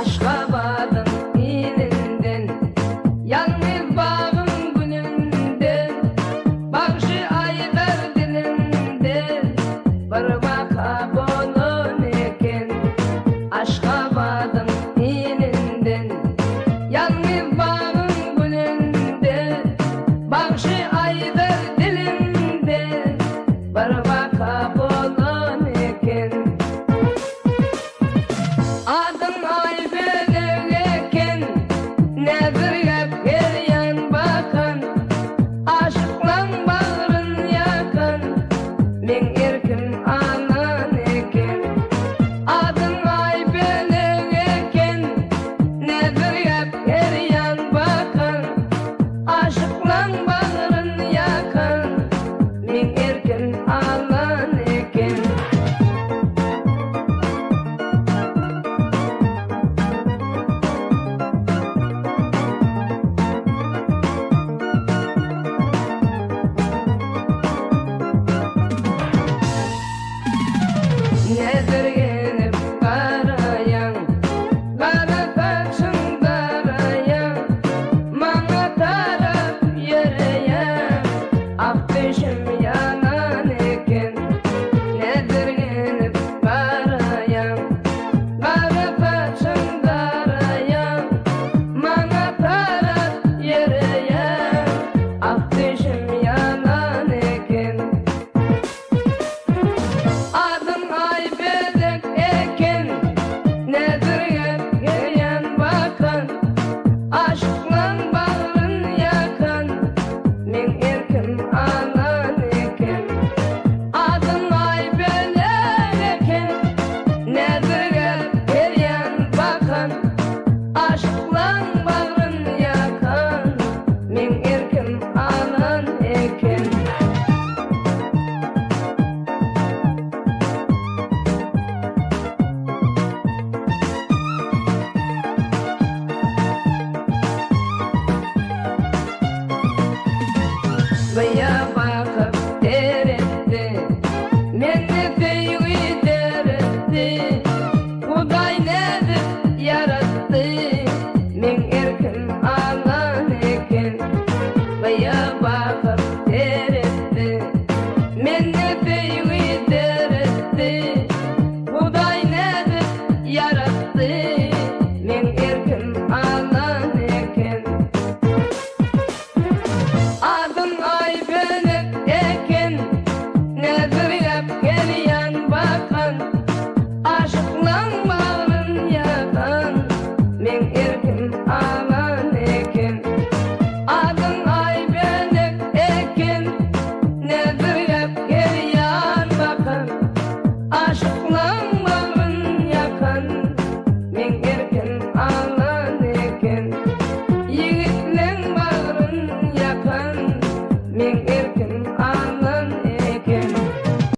Aşgabat'ın ininden, yalnız bağın gününde, bakışı ayber dilinde, bir vaka bolun eken. Aşgabat'ın ininden, yalnız bağın gününde, bakışı ayber dilinde, bir vaka bolun eken. Adın ayber eken, nedir gep gelyen bakan, aşıklan bağrın yakan, men erkim anan eken. Adın ayber eken, nedir gep gelyen bakan, aşıklan bağrın yakan, men erkim anan eken. Nedir